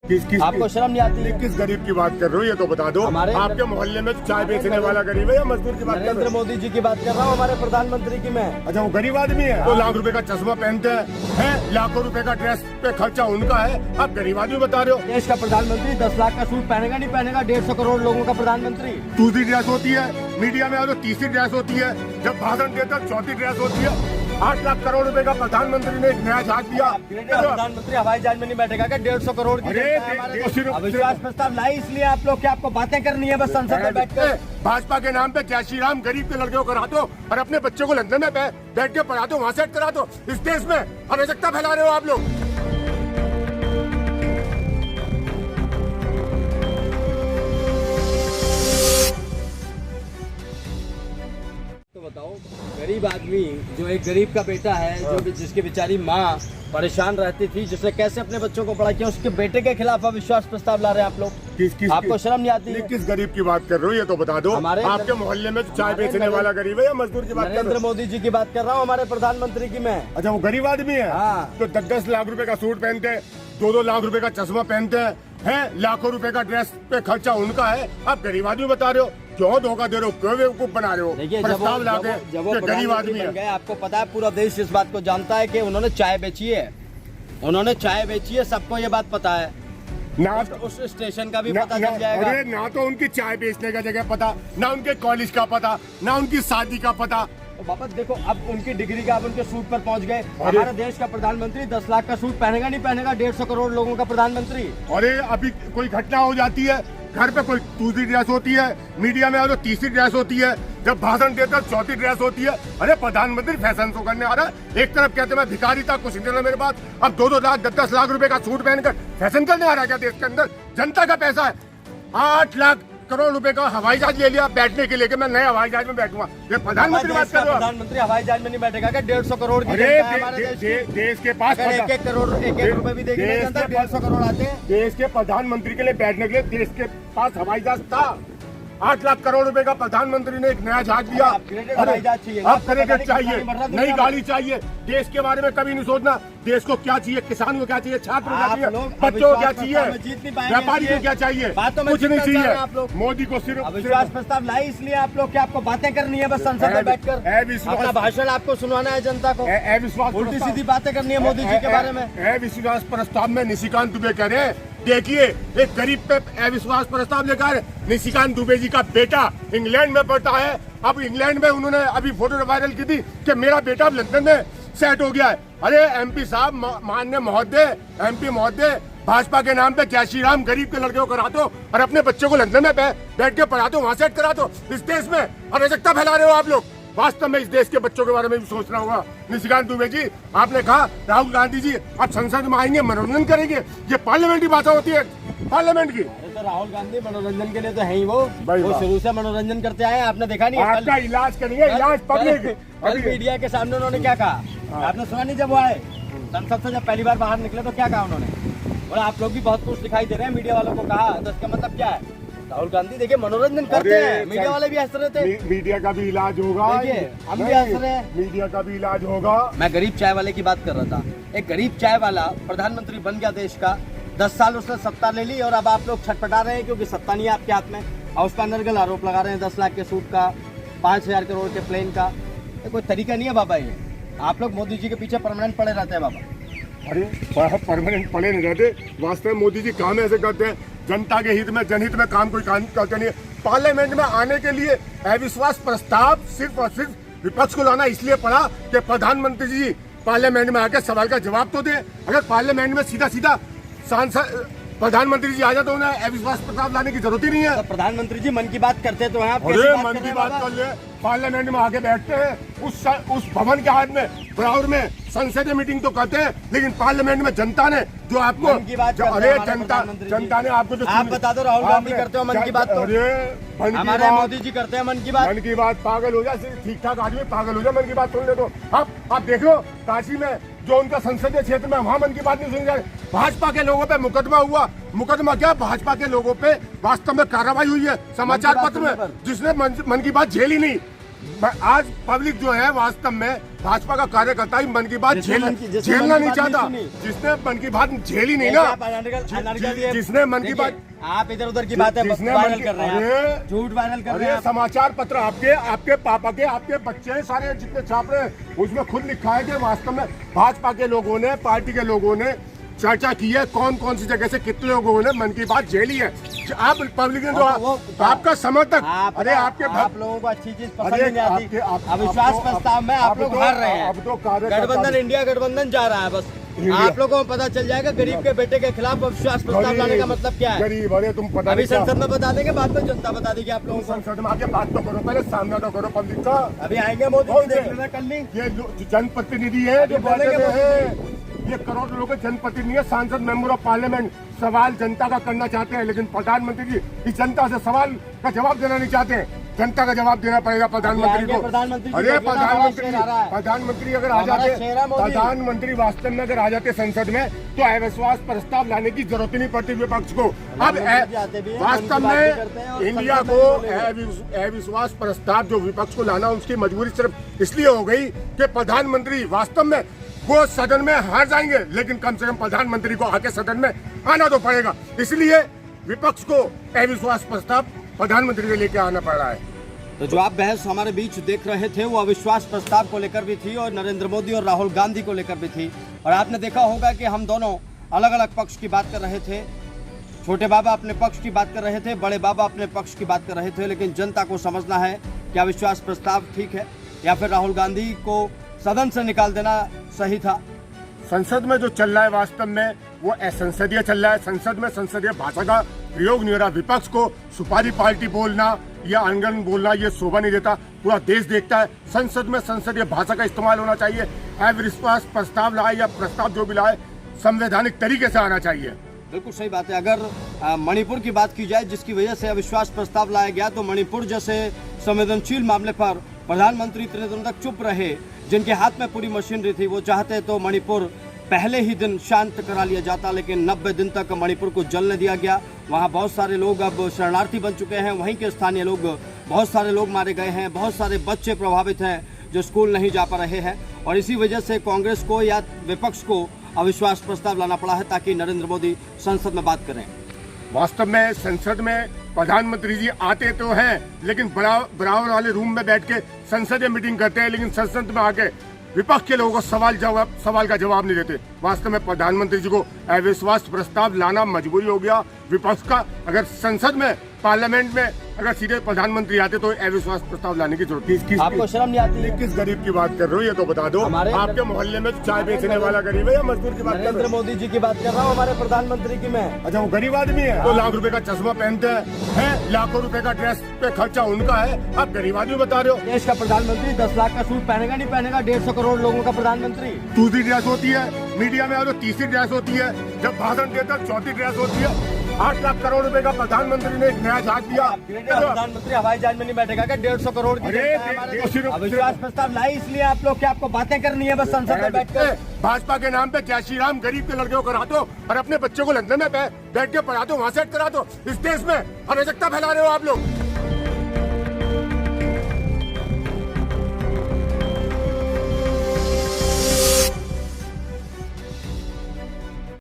आपको शर्म नहीं आती? किस गरीब की बात कर रहे हो ये तो बता दो। आपके मोहल्ले में चाय बेचने वाला गरीब है या मजदूर की बात कर रहे नरेंद्र हो? मोदी जी की बात कर रहा हूँ, हमारे प्रधानमंत्री की मैं। अच्छा वो गरीब आदमी है, 2 लाख रुपए का चश्मा पहनते हैं, लाखों रुपए का ड्रेस पे खर्चा उनका है, आप गरीब आदमी बता रहे हो। देश का प्रधानमंत्री 10 लाख का सूट पहनेगा नहीं पहनेगा? 150 करोड़ लोगों का प्रधानमंत्री। दूसरी ड्रेस होती है, मीडिया में तो तीसरी ड्रेस होती है, जब भाषण देता चौथी ड्रेस होती है। 8 लाख करोड़ रुपए का प्रधानमंत्री ने एक नया जहाज दिया। प्रधानमंत्री हवाई जहाज में नहीं बैठेगा क्या? 150 करोड़ की अविश्वास प्रस्ताव लाई, इसलिए आप लोग क्या आपको बातें करनी है बस संसद में बैठकर? भाजपा के नाम पे जय श्री राम गरीब के लड़के को करा दो और अपने बच्चों को लंदन में बैठ के पढ़ा दो, वहाँ सेट करा दो। इस देश में अराजकता फैला रहे हो आप लोग। तो बताओ, गरीब आदमी जो एक गरीब का बेटा है, जो जिसकी बेचारी माँ परेशान रहती थी, जिसने कैसे अपने बच्चों को पढ़ा किया, उसके बेटे के खिलाफ अविश्वास प्रस्ताव ला रहे हैं आप लोग। आपको शर्म नहीं आती? किस गरीब की बात कर रहे हो ये तो बता दो। आपके मोहल्ले में चाय बेचने वाला गरीब है या मजदूर की बात कर रहे हो? नरेंद्र मोदी जी की बात कर रहा हूँ, हमारे प्रधानमंत्री की मैं। अच्छा वो गरीब आदमी है, तो 10-10 लाख रुपए का सूट पहनते हैं, 2-2 लाख रुपए का चश्मा पहनते हैं, लाखों रुपए का ड्रेस पे खर्चा उनका है, आप गरीब आदमी बता रहे हो। क्यों धोखा दे रहे हो, क्यों बेवकूफ बना रहे हो? देखिए प्रस्ताव लाके जब वो गरीब आदमी है, आपको पता है, पूरा देश इस बात को जानता है कि उन्होंने चाय बेची है, उन्होंने चाय बेची है, सबको ये बात पता है। ना उस स्टेशन का भी पता चल जाएगा। अरे ना तो उनकी चाय बेचने का जगह पता, ना उनके कॉलेज का पता, ना उनकी शादी का पता। तो वापस देखो, अब उनकी डिग्री का, अब उनके सूट पर पहुंच गए। हमारे देश का प्रधानमंत्री 10 लाख का सूट पहनेगा नहीं पहनेगा? 150 करोड़ लोगों का प्रधानमंत्री। अरे अभी कोई घटना हो जाती है, घर पे कोई दूसरी ड्रेस होती है, मीडिया में तो तीसरी ड्रेस होती है, जब भाषण देता चौथी ड्रेस होती है। अरे प्रधानमंत्री फैशन शो करने आ रहा है, एक तरफ कहते मैं भिखारी था, कुछ नहीं मेरे पास, अब 2-2 लाख 10-10 लाख रुपए का सूट पहनकर फैशन करने आ रहा है क्या? देश के अंदर जनता का पैसा है। 8 लाख करोड़ रुपए का हवाई जहाज ले लिया बैठने के लिए कि मैं नए हवाई जहाज में बैठूंगा। ये प्रधानमंत्री बात कर रहे हो? प्रधानमंत्री हवाई जहाज में नहीं बैठेगा क्या? 150 करोड़ की देश के पास 1-1 करोड़ 1-1 रुपए भी देगी 150 करोड़ आते हैं। देश के प्रधानमंत्री के लिए बैठने के लिए देश के पास हवाई जहाज था। 8 लाख करोड़ रुपए का प्रधानमंत्री ने एक नया जहाज दिया। अब क्रेडिट चाहिए, नई गाड़ी चाहिए, देश के बारे में कभी नहीं सोचना। देश को क्या चाहिए, किसान को क्या चाहिए, छात्र को क्या चाहिए, बच्चों को क्या चाहिए, व्यापारी को क्या चाहिए, कुछ नहीं चाहिए। मोदी को सिर्फ अविश्वास प्रस्ताव लाई, इसलिए आप लोग क्या आपको बातें करनी है बस संसद में बैठकर? अपना भाषण आपको सुनवाना है जनता को, अविश्वास उल्टी सीधी बातें करनी है मोदी जी के बारे में। अविश्वास प्रस्ताव में निशिकांत दुबे कह रहे हैं, देखिए एक गरीब पे अविश्वास प्रस्ताव लेकर निशिकांत दुबे जी का बेटा इंग्लैंड में पढ़ता है। अब इंग्लैंड में उन्होंने अभी फोटो वायरल की थी कि मेरा बेटा अब लंदन में सेट हो गया है। अरे एमपी साहब, माननीय महोदय, एमपी महोदय, भाजपा के नाम पे जय श्री राम गरीब के लड़के को करा दो और अपने बच्चों को लंदन में बैठ के पढ़ा दो, वहाँ सेट करा दो। इस देश में अराजकता फैला रहे हो आप लोग। वास्तव में इस देश के बच्चों के बारे में भी सोचना होगा। निशिकांत दुबे जी, आपने कहा राहुल गांधी जी अब संसद में आएंगे, मनोरंजन करेंगे, ये पार्लियामेंट की बात होती है पार्लियामेंट की। तो राहुल गांधी मनोरंजन के लिए तो है ही, वो शुरू से मनोरंजन करते आए हैं, आपने देखा नहीं? आपका इलाज करेंगे, इलाज पब्लिक। कल मीडिया के सामने उन्होंने क्या कहा, आपने सुना नहीं? जब वो आए संसद से, जब पहली बार बाहर निकले तो क्या कहा उन्होंने? और आप लोग भी बहुत खुश दिखाई दे रहे हैं, मीडिया वालों को कहा, तो इसका मतलब क्या है? राहुल गांधी देखिए मनोरंजन करते हैं, मीडिया वाले भी हंस रहे थे। मीडिया का भी इलाज होगा, हम भी हंस रहे हैं, मीडिया का भी इलाज होगा। मैं गरीब चाय वाले की बात कर रहा था। एक गरीब चाय वाला प्रधानमंत्री बन गया देश का, 10 साल उसने सत्ता ले ली और अब आप लोग छटपटा रहे हैं क्योंकि सत्ता नहीं है आपके हाथ में, और उस पर अनर्गल आरोप लगा रहे हैं 10 लाख के सूट का, 5000 करोड़ के प्लेन का। ये कोई तरीका नहीं है बाबा, ये आप लोग मोदी जी के पीछे परमानेंट पड़े रहते हैं बाबा। अरे परमानेंट पड़े नहीं रहते, वास्तव में मोदी जी काम ऐसे करते हैं, जनता के हित में, जनहित में काम कोई काम करते नहीं है। पार्लियामेंट में आने के लिए अविश्वास प्रस्ताव सिर्फ और सिर्फ विपक्ष को लाना इसलिए पड़ा कि प्रधानमंत्री जी पार्लियामेंट में आकर सवाल का जवाब तो दे। अगर पार्लियामेंट में सीधा सीधा सांसद प्रधानमंत्री जी आ जाए तो उन्हें अविश्वास प्रस्ताव लाने की जरूरत ही नहीं है। तो प्रधानमंत्री जी मन की बात करते तो हैं, अरे मन की बात कर ले, पार्लियामेंट में आके बैठते हैं, उस भवन के हाथ में ब्राउर में संसदीय मीटिंग तो करते हैं, लेकिन पार्लियामेंट में जनता ने जो आपको, अरे जनता ने आपको जो, आप बता दो राहुल गांधी करते हो मन की बात? तो अरे हमारे मोदी जी करते हैं मन की बात। मन की बात पागल हो जाए, ठीक ठाक आदमी पागल हो जाए, मन की बात सुन ले तो। आप देख लो काशी में जो उनका संसदीय क्षेत्र में, वहाँ मन की बात नहीं सुनी जाए। भाजपा के लोगों पे मुकदमा हुआ, मुकदमा क्या, भाजपा के लोगों पे वास्तव में कार्रवाई हुई है समाचार पत्र में, जिसने मन की बात झेली नहीं। आज पब्लिक जो है वास्तव में भाजपा का कार्यकर्ता ही मन की बात झेलना नहीं चाहता, जिसने मन की बात झेली नहीं ना, जिसने मन की बात, आप इधर उधर की बातें वायरल कर रहे हैं, झूठ वायरल कर रहे हैं। समाचार पत्र आपके पापा के, आपके बच्चे सारे जितने छाप रहे हैं उसमें खुद लिखा है कि वास्तव में भाजपा के लोगों ने, पार्टी के लोगों ने चर्चा की है, कौन कौन सी जगह से कितने लोगों ने मन की बात झेली है। आप पब्लिक ने जो आपका समर्थक, अरे आप लोगों को अच्छी चीज पसंद नहीं आती, अविश्वास प्रस्ताव में आप लोग हार रहे हैं। अब तो गठबंधन, इंडिया गठबंधन जा रहा है, बस आप लोगों को पता चल जाएगा गरीब के बेटे के खिलाफ अविश्वास प्रस्ताव लाने का मतलब क्या है। गरीब, अरे तुम पता अभी संसद में बता देंगे, बाद में जनता बता देगी आप लोगों को। संसद में आके बात तो करो, पहले सामना तो करो पब्लिक का। अभी आएंगे मोदी जी, देख लेना कल नहीं। ये जनप्रतिनिधि है जो बोलेंगे, ये करोड़ लोगों के जनप्रतिनिधि है, सांसद, मेंबर ऑफ पार्लियामेंट, सवाल जनता का करना चाहते हैं, लेकिन प्रधानमंत्री जी इस जनता से सवाल का जवाब देना नहीं चाहते हैं। जनता का जवाब देना पड़ेगा प्रधानमंत्री को। अरे प्रधानमंत्री अगर आ जाते, प्रधानमंत्री वास्तव में अगर आ जाते संसद में तो अविश्वास प्रस्ताव लाने की जरूरत ही नहीं पड़ती विपक्ष को। अब वास्तव में इंडिया को अविश्वास प्रस्ताव जो विपक्ष को लाना, उसकी मजबूरी सिर्फ इसलिए हो गई कि प्रधानमंत्री वास्तव में वो सदन में हार जाएंगे, लेकिन कम से कम प्रधानमंत्री को आके सदन में आना तो पड़ेगा। इसलिए विपक्ष को अविश्वास प्रस्ताव प्रधानमंत्री के लेके आना पड़ रहा है। तो जो आप बहस हमारे बीच देख रहे थे वो अविश्वास प्रस्ताव को लेकर भी थी और नरेंद्र मोदी और राहुल गांधी को लेकर भी थी। और आपने देखा होगा कि हम दोनों अलग अलग पक्ष की बात कर रहे थे। छोटे बाबा अपने पक्ष की बात कर रहे थे, बड़े बाबा अपने पक्ष की बात कर रहे थे, लेकिन जनता को समझना है कि अविश्वास प्रस्ताव ठीक है या फिर राहुल गांधी को सदन से निकाल देना सही था। संसद में जो चल रहा है वास्तव में वो असंसदीय चल रहा है। संसद में संसदीय भाषा का प्रयोग नहीं हो रहा। विपक्ष को सुपारी पार्टी बोलना या आंगन बोलना ये शोभा नहीं देता, पूरा देश देखता है। संसद में संसदीय भाषा का इस्तेमाल होना चाहिए। अविश्वास प्रस्ताव लाए या प्रस्ताव जो भी लाए संवैधानिक तरीके से आना चाहिए। बिल्कुल सही बात है। अगर मणिपुर की बात की जाए जिसकी वजह से अविश्वास प्रस्ताव लाया गया, तो मणिपुर जैसे संवेदनशील मामले पर प्रधानमंत्री इतने दिनों तक चुप रहे, जिनके हाथ में पूरी मशीनरी थी। वो चाहते तो मणिपुर पहले ही दिन शांत करा लिया जाता, लेकिन 90 दिन तक मणिपुर को जलने दिया गया। वहाँ बहुत सारे लोग अब शरणार्थी बन चुके हैं, वहीं के स्थानीय लोग, बहुत सारे लोग मारे गए हैं, बहुत सारे बच्चे प्रभावित हैं जो स्कूल नहीं जा पा रहे हैं। और इसी वजह से कांग्रेस को या विपक्ष को अविश्वास प्रस्ताव लाना पड़ा है ताकि नरेंद्र मोदी संसद में बात करें। वास्तव में संसद में प्रधानमंत्री जी आते तो हैं, लेकिन बराबर वाले रूम में बैठ के संसदीय मीटिंग करते हैं, लेकिन संसद में आके विपक्ष के लोगों को सवाल का जवाब नहीं देते। वास्तव में प्रधानमंत्री जी को अविश्वास प्रस्ताव लाना मजबूरी हो गया विपक्ष का। अगर संसद में, पार्लियामेंट में अगर सीधे प्रधानमंत्री आते तो अविश्वास प्रस्ताव लाने की जरूरत थी। आपको शर्म नहीं आती? किस गरीब की बात कर रहे हो ये तो बता दो। आपके मोहल्ले में चाय बेचने वाला गरीब है या मजदूर की बात कर रहे हो? नरेंद्र मोदी जी की बात कर रहा हूँ, हमारे प्रधानमंत्री की मैं। अच्छा, वो गरीब आदमी है तो लाख रुपए का चश्मा पहनते हैं, लाखों रुपए का ड्रेस पे खर्चा उनका है, आप गरीब आदमी बता रहे हो। देश का प्रधानमंत्री 10 लाख का सूट पहनेगा नहीं पहनेगा? 150 करोड़ लोगों का प्रधानमंत्री। दूसरी ड्रेस होती है, मीडिया में तो तीसरी ड्रेस होती है, जब भाषण देता चौथी ड्रेस होती है। 8 लाख करोड़ रुपए का प्रधानमंत्री ने एक नया जहाज दिया। प्रधानमंत्री हवाई जहाज में नहीं बैठेगा क्या? 150 करोड़ की अविश्वास प्रस्ताव लाई, इसलिए आप लोग क्या आपको बातें करनी है बस संसद में बैठकर? भाजपा के नाम पे जय श्री राम गरीब के लड़के को करा दो और अपने बच्चों को लंदन में बैठ के पढ़ा दो, वहाँ सेट करा दो। इस देश में अराजकता फैला रहे हो आप लोग।